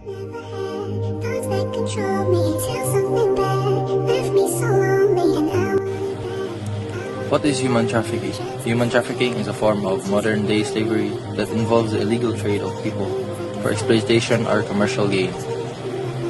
Thoughts that control me until something bad left me so lonely and now. What is human trafficking? Human trafficking is a form of modern-day slavery that involves the illegal trade of people for exploitation or commercial gain.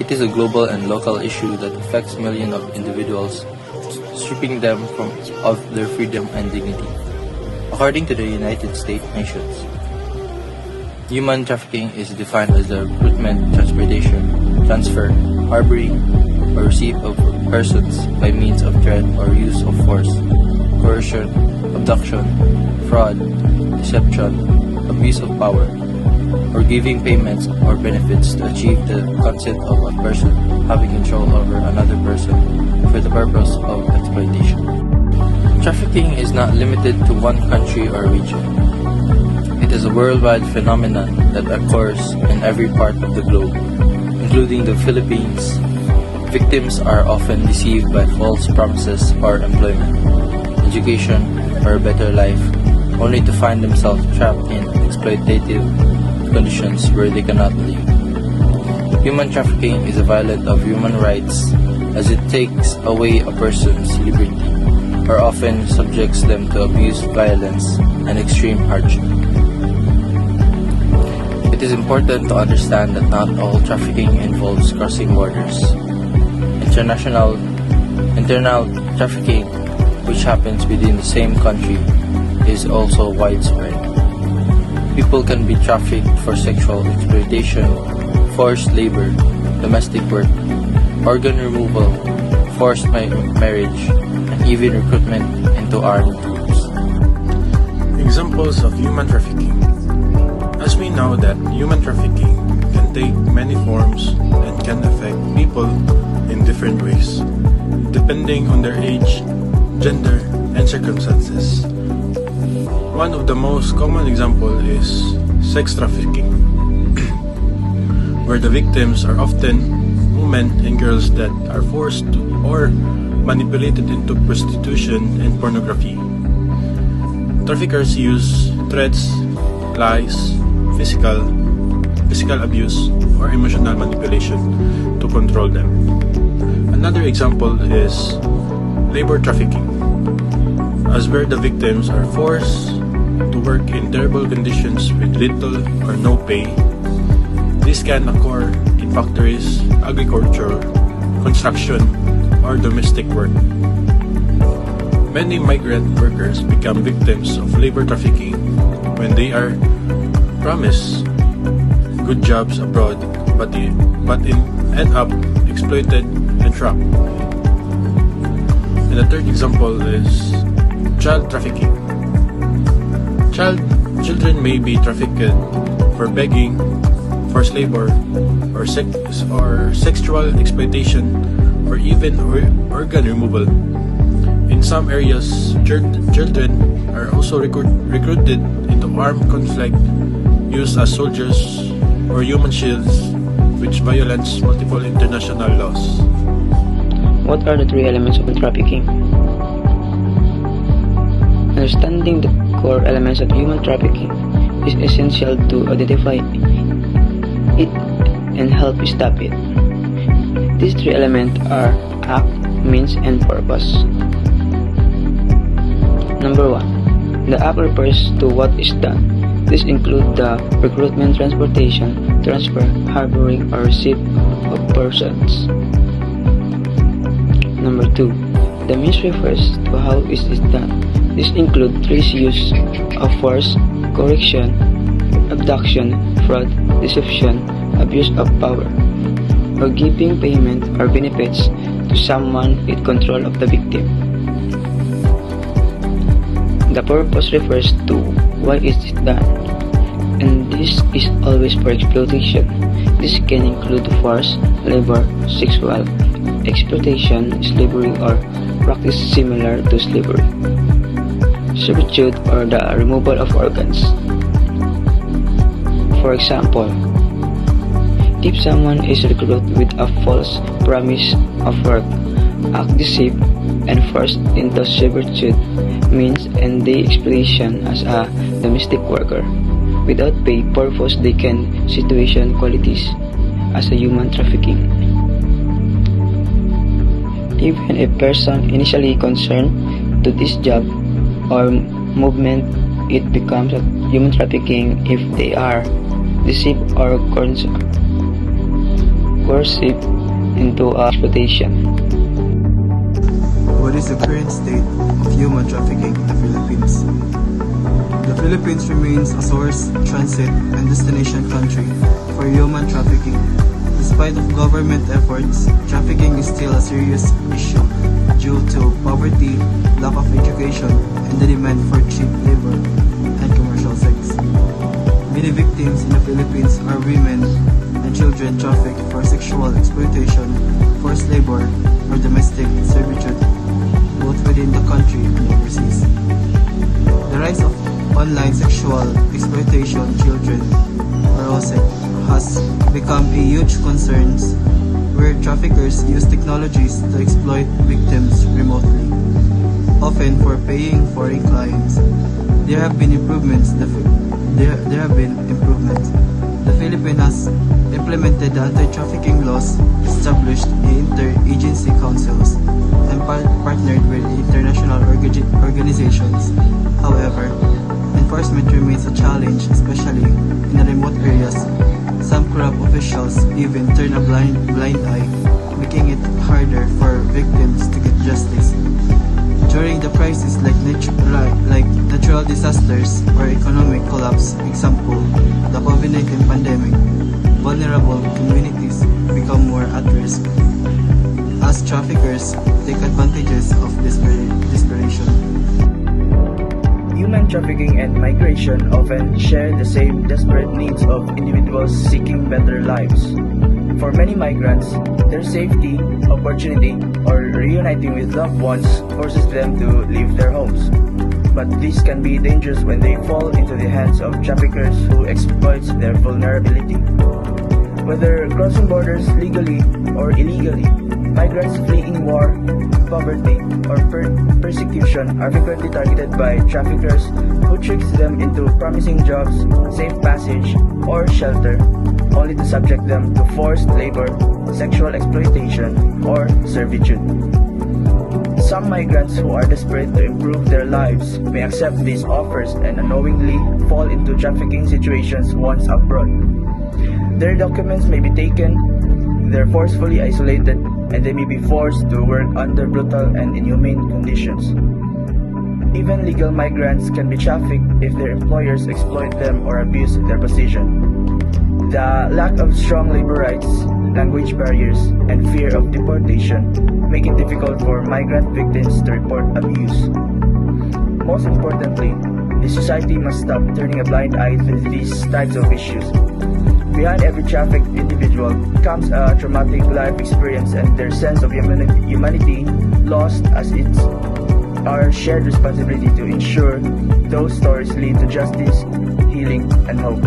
It is a global and local issue that affects millions of individuals, stripping them of their freedom and dignity. According to the United States Nations, human trafficking is defined as the recruitment, transportation, transfer, harboring, or receipt of persons by means of threat or use of force, coercion, abduction, fraud, deception, abuse of power, or giving payments or benefits to achieve the consent of a person having control over another person for the purpose of exploitation. Trafficking is not limited to one country or region. It is a worldwide phenomenon that occurs in every part of the globe, including the Philippines. Victims are often deceived by false promises for employment, education, or a better life, only to find themselves trapped in exploitative conditions where they cannot leave. Human trafficking is a violation of human rights as it takes away a person's liberty, or often subjects them to abuse, violence, and extreme hardship. It is important to understand that not all trafficking involves crossing borders. Internal trafficking, which happens within the same country, is also widespread. People can be trafficked for sexual exploitation, forced labor, domestic work, organ removal, forced marriage, and even recruitment into armed groups. Examples of human trafficking. As we know that human trafficking can take many forms and can affect people in different ways, depending on their age, gender, and circumstances. One of the most common examples is sex trafficking, where the victims are often women and girls that are forced to or manipulated into prostitution and pornography. Traffickers use threats, lies, physical abuse, or emotional manipulation to control them. Another example is labor trafficking, as where the victims are forced to work in terrible conditions with little or no pay. This can occur in factories, agriculture, construction, or domestic work. Many migrant workers become victims of labor trafficking when they are promised good jobs abroad but end up exploited and trapped. And the third example is child trafficking. Children may be trafficked for begging, forced labor, or sexual exploitation, or even organ removal. In some areas, children are also recruited into armed conflict, used as soldiers or human shields, which violates multiple international laws. What are the three elements of trafficking? Understanding the core elements of human trafficking is essential to identify it and help stop it. These three elements are act, means, and purpose. Number 1. The act refers to what is done. This includes the recruitment, transportation, transfer, harboring, or receipt of persons. Number 2. The means refers to how it is done. This includes threats, use of force, coercion, abduction, fraud, deception, abuse of power, or giving payment or benefits to someone in control of the victim. The purpose refers to why it is done, and this is always for exploitation. This can include force, labor, sexual exploitation, slavery, or practice similar to slavery, servitude, or the removal of organs. For example, if someone is recruited with a false promise of work, act deceive, and forced into servitude, means and day exploitation as a domestic worker, without pay, purpose, they can situation qualities, as a human trafficking. Even a person initially concerned to this job or movement, it becomes a human trafficking if they are deceived or coerced into exploitation. What is the current state of human trafficking in the Philippines? The Philippines remains a source, transit, and destination country for human trafficking. Despite of government efforts, trafficking is still a serious issue due to poverty, lack of education, and the demand for cheap labor and commercial sex. Many victims in the Philippines are women and children trafficked for sexual exploitation, forced labor, or domestic servitude, both within the country and overseas. The rise of online sexual exploitation children, or OSEC, has become a huge concern where traffickers use technologies to exploit victims remotely, often for paying foreign clients. There have been improvements. The Philippines has implemented the anti-trafficking laws, established interagency councils, and partnered with international organizations. However, enforcement remains a challenge, especially in the remote areas. Some corrupt officials even turn a blind eye, making it harder for victims to get justice. During the crisis like natural disasters or economic collapse, example, the COVID-19 pandemic, vulnerable communities become more at risk as traffickers take advantages of desperation. Human trafficking and migration often share the same desperate needs of individuals seeking better lives. For many migrants, their safety, opportunity, or reuniting with loved ones forces them to leave their homes. But this can be dangerous when they fall into the hands of traffickers who exploit their vulnerability. Whether crossing borders legally or illegally, migrants fleeing war, poverty, or persecution are frequently targeted by traffickers who tricks them into promising jobs, safe passage, or shelter, only to subject them to forced labor, sexual exploitation, or servitude. Some migrants who are desperate to improve their lives may accept these offers and unknowingly fall into trafficking situations once abroad. Their documents may be taken, they're forcefully isolated, and they may be forced to work under brutal and inhumane conditions. Even legal migrants can be trafficked if their employers exploit them or abuse their position. The lack of strong labor rights, language barriers, and fear of deportation make it difficult for migrant victims to report abuse. Most importantly, the society must stop turning a blind eye to these types of issues. Behind every trafficked individual comes a traumatic life experience and their sense of humanity lost, as it's our shared responsibility to ensure those stories lead to justice, healing, and hope.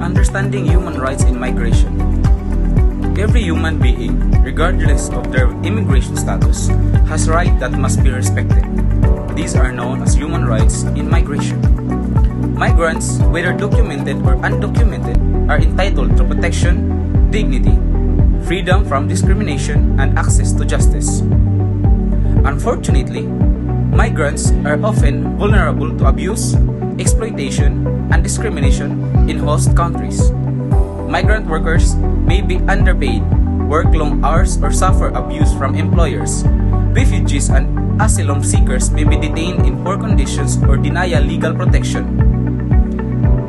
Understanding human rights in migration. Every human being, regardless of their immigration status, has rights that must be respected. These are known as human rights in migration. Migrants, whether documented or undocumented, are entitled to protection, dignity, freedom from discrimination, and access to justice. Unfortunately, migrants are often vulnerable to abuse, exploitation, and discrimination in host countries. Migrant workers may be underpaid, work long hours, or suffer abuse from employers. Refugees and asylum seekers may be detained in poor conditions or denied legal protection.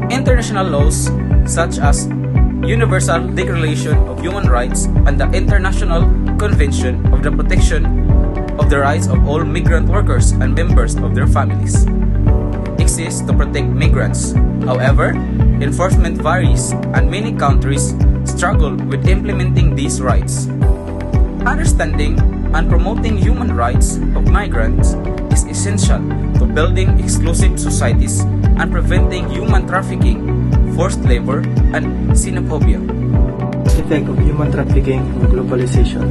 International laws such as Universal Declaration of Human Rights and the International Convention of the Protection of the Rights of All Migrant Workers and Members of their Families exist to protect migrants. However, enforcement varies and many countries struggle with implementing these rights. Understanding and promoting human rights of migrants is essential to building inclusive societies and preventing human trafficking, forced labor, and xenophobia. Effect of human trafficking on globalization.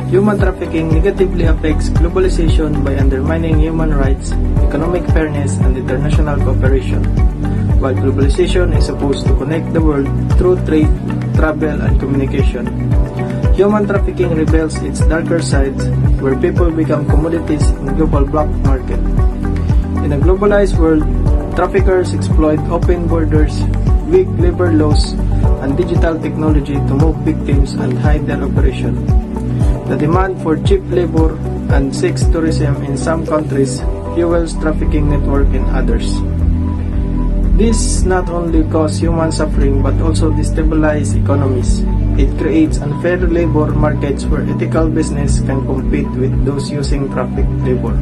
Human trafficking negatively affects globalization by undermining human rights, economic fairness, and international cooperation. While globalization is supposed to connect the world through trade, travel, and communication. Human trafficking reveals its darker sides, where people become commodities in global black market. In a globalized world, traffickers exploit open borders, weak labor laws, and digital technology to move victims and hide their operation. The demand for cheap labor and sex tourism in some countries fuels trafficking network in others. This not only causes human suffering but also destabilizes economies. It creates unfair labor markets where ethical business can compete with those using trafficked labor.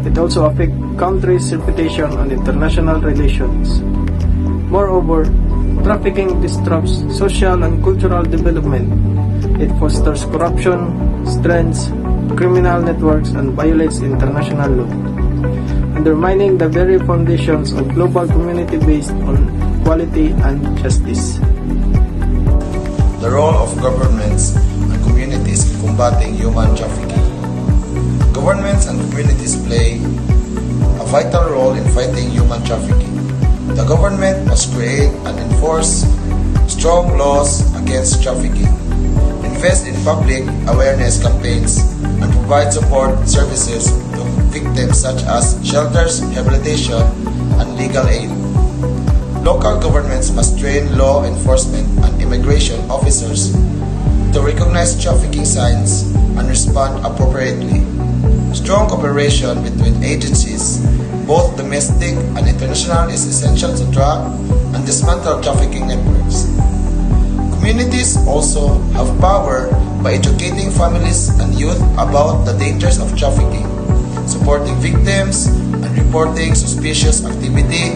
It also affects countries' reputation and international relations. Moreover, trafficking disrupts social and cultural development. It fosters corruption, strengthens criminal networks, and violates international law, undermining the very foundations of global community based on equality and justice. The role of governments and communities in combating human trafficking. Governments and communities play a vital role in fighting human trafficking. The government must create and enforce strong laws against trafficking, invest in public awareness campaigns, and provide support services to victims such as shelters, rehabilitation, and legal aid. Local governments must train law enforcement and immigration officers to recognize trafficking signs and respond appropriately. Strong cooperation between agencies, both domestic and international, is essential to track and dismantle trafficking networks. Communities also have power by educating families and youth about the dangers of trafficking, supporting victims, and reporting suspicious activity.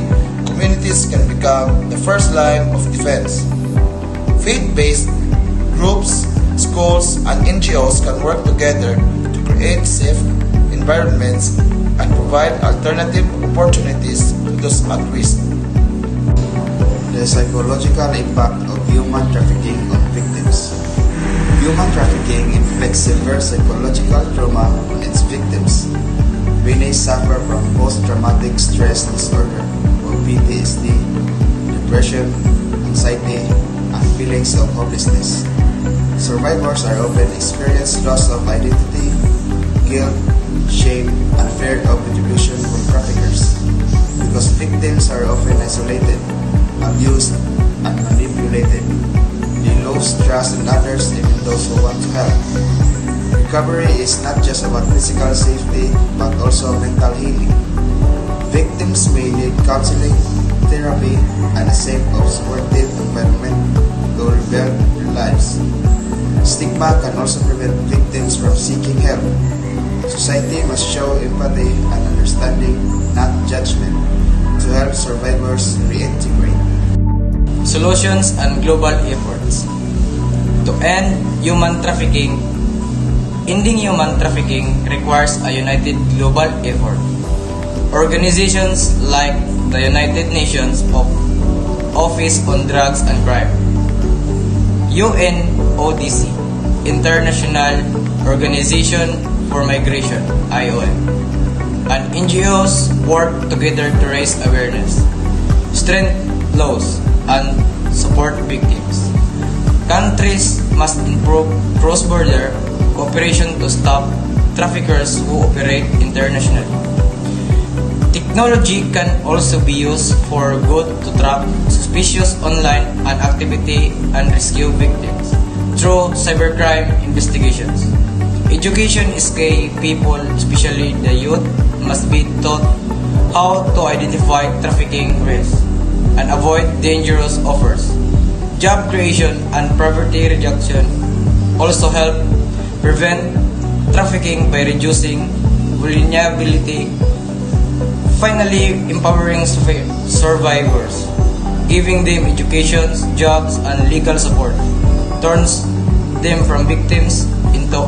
Communities can become the first line of defense. Faith-based groups, schools, and NGOs can work together to create safe environments and provide alternative opportunities to those at risk. The psychological impact of human trafficking on victims. Human trafficking inflicts severe psychological trauma on its victims. Many suffer from post-traumatic stress disorder or PTSD, depression, anxiety, and feelings of hopelessness. Survivors are often experience loss of identity, guilt, shame, and fear of retribution from traffickers. Because victims are often isolated, abused, and manipulated, they lose trust in others, even those who want to help. Recovery is not just about physical safety, but also mental healing. Victims may need counseling, therapy, and a safe or supportive environment to rebuild their lives. Stigma can also prevent victims from seeking help. Society must show empathy and understanding, not judgment, to help survivors reintegrate. Solutions and global efforts. To end human trafficking, ending human trafficking requires a united global effort. Organizations like the United Nations Office on Drugs and Crime, UNODC, International Organization for Migration, IOM, and NGOs work together to raise awareness, strengthen laws, and support victims. Countries must improve cross-border cooperation to stop traffickers who operate internationally. Technology can also be used for good to track suspicious online activity and rescue victims through cybercrime investigations. Education is key. People, especially the youth, must be taught how to identify trafficking risks and avoid dangerous offers. Job creation and poverty reduction also help prevent trafficking by reducing vulnerability. Finally, empowering survivors, giving them education, jobs, and legal support, turns them from victims into